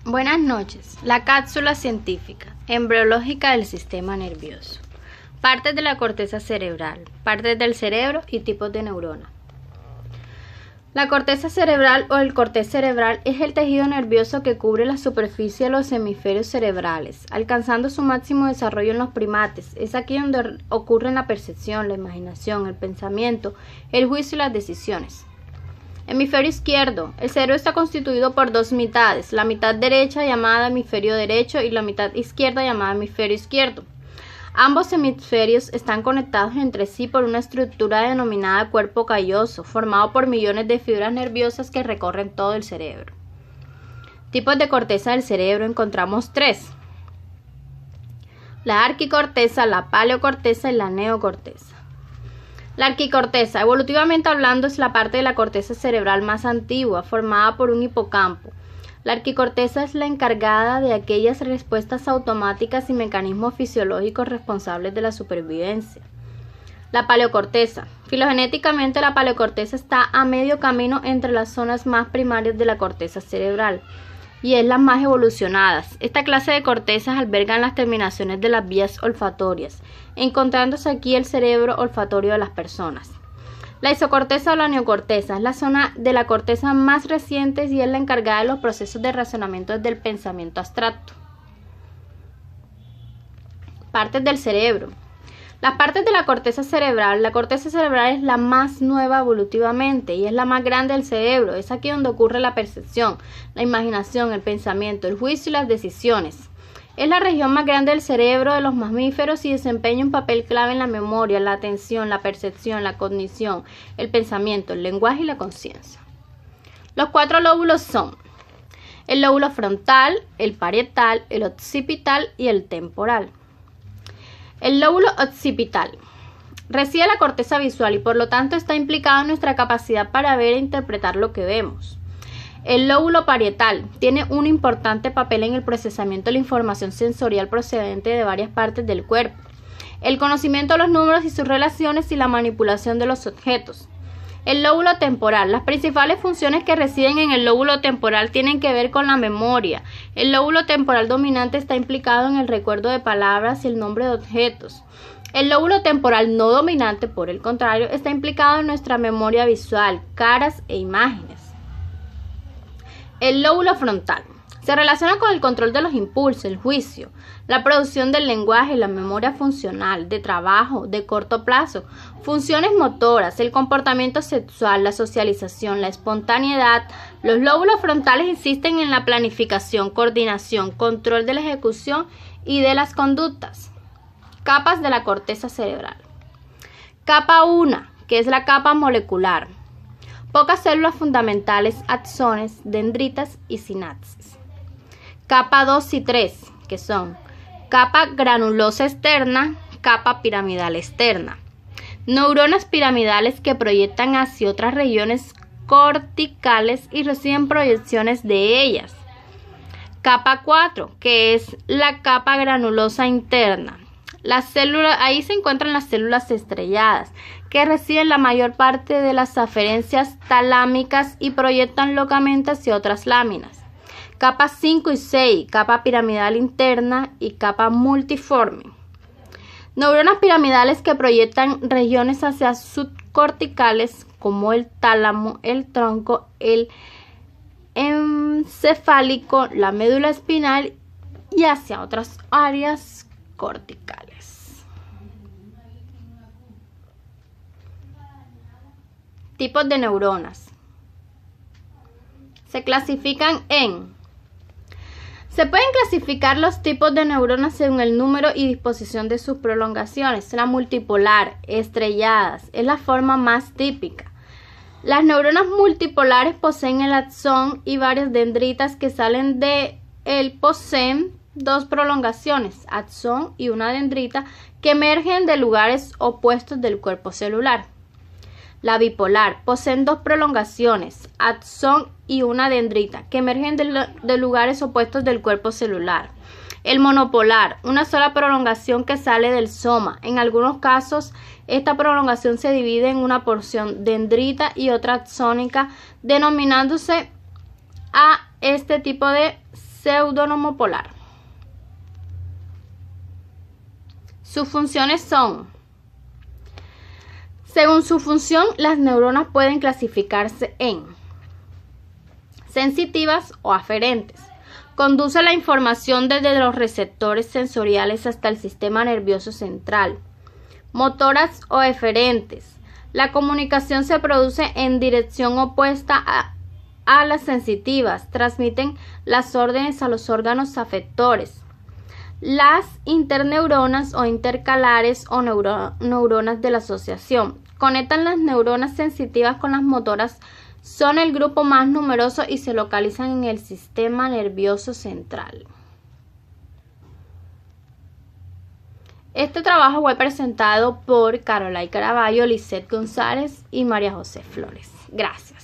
Buenas noches. La cápsula científica, embriológica del sistema nervioso. Partes de la corteza cerebral, partes del cerebro y tipos de neuronas. La corteza cerebral o el corteza cerebral es el tejido nervioso que cubre la superficie de los hemisferios cerebrales, alcanzando su máximo desarrollo en los primates. Es aquí donde ocurren la percepción, la imaginación, el pensamiento, el juicio y las decisiones. Hemisferio izquierdo. El cerebro está constituido por dos mitades, la mitad derecha llamada hemisferio derecho y la mitad izquierda llamada hemisferio izquierdo. Ambos hemisferios están conectados entre sí por una estructura denominada cuerpo calloso, formado por millones de fibras nerviosas que recorren todo el cerebro. Tipos de corteza del cerebro encontramos tres: la arquicorteza, la paleocorteza y la neocorteza. La arquicorteza, evolutivamente hablando, es la parte de la corteza cerebral más antigua, formada por un hipocampo. La arquicorteza es la encargada de aquellas respuestas automáticas y mecanismos fisiológicos responsables de la supervivencia. La paleocorteza. Filogenéticamente, la paleocorteza está a medio camino entre las zonas más primarias de la corteza cerebral y es las más evolucionadas. Esta clase de cortezas albergan las terminaciones de las vías olfatorias, encontrándose aquí el cerebro olfatorio de las personas. La isocorteza o la neocorteza es la zona de la corteza más reciente y es la encargada de los procesos de razonamiento del pensamiento abstracto. Partes del cerebro. Las partes de la corteza cerebral es la más nueva evolutivamente y es la más grande del cerebro. Es aquí donde ocurre la percepción, la imaginación, el pensamiento, el juicio y las decisiones. Es la región más grande del cerebro de los mamíferos y desempeña un papel clave en la memoria, la atención, la percepción, la cognición, el pensamiento, el lenguaje y la conciencia. Los cuatro lóbulos son el lóbulo frontal, el parietal, el occipital y el temporal. El lóbulo occipital reside en la corteza visual y por lo tanto está implicado en nuestra capacidad para ver e interpretar lo que vemos. El lóbulo parietal tiene un importante papel en el procesamiento de la información sensorial procedente de varias partes del cuerpo, el conocimiento de los números y sus relaciones y la manipulación de los objetos. El lóbulo temporal. Las principales funciones que residen en el lóbulo temporal tienen que ver con la memoria. El lóbulo temporal dominante está implicado en el recuerdo de palabras y el nombre de objetos. El lóbulo temporal no dominante, por el contrario, está implicado en nuestra memoria visual, caras e imágenes. El lóbulo frontal se relaciona con el control de los impulsos, el juicio, la producción del lenguaje, la memoria funcional, de trabajo, de corto plazo, funciones motoras, el comportamiento sexual, la socialización, la espontaneidad. Los lóbulos frontales insisten en la planificación, coordinación, control de la ejecución y de las conductas. Capas de la corteza cerebral. Capa 1, que es la capa molecular. Pocas células fundamentales, axones, dendritas y sinapsis. Capa 2 y 3, que son capa granulosa externa, capa piramidal externa. Neuronas piramidales que proyectan hacia otras regiones corticales y reciben proyecciones de ellas. Capa 4, que es la capa granulosa interna. Ahí se encuentran las células estrelladas, que reciben la mayor parte de las aferencias talámicas y proyectan locamente hacia otras láminas. Capas 5 y 6, capa piramidal interna y capa multiforme. Neuronas piramidales que proyectan regiones hacia subcorticales como el tálamo, el tronco, el encefálico, la médula espinal y hacia otras áreas corticales. Tipos de neuronas. Se pueden clasificar los tipos de neuronas según el número y disposición de sus prolongaciones. La multipolar, estrelladas, es la forma más típica. Las neuronas multipolares poseen el axón y varias dendritas que salen de él poseen dos prolongaciones, axón y una dendrita, que emergen de lugares opuestos del cuerpo celular. La bipolar poseen dos prolongaciones, axón y una dendrita, que emergen de lugares opuestos del cuerpo celular. El monopolar, una sola prolongación que sale del soma. En algunos casos, esta prolongación se divide en una porción dendrita y otra axónica, denominándose a este tipo de pseudonomopolar. Sus funciones son: según su función, las neuronas pueden clasificarse en sensitivas o aferentes. Conduce la información desde los receptores sensoriales hasta el sistema nervioso central. Motoras o eferentes. La comunicación se produce en dirección opuesta a las sensitivas. Transmiten las órdenes a los órganos afectores. Las interneuronas o intercalares o neuronas de la asociación. Conectan las neuronas sensitivas con las motoras. Son el grupo más numeroso y se localizan en el sistema nervioso central. Este trabajo fue presentado por Carolay Caraballo, Lisette González y María José Flores. Gracias.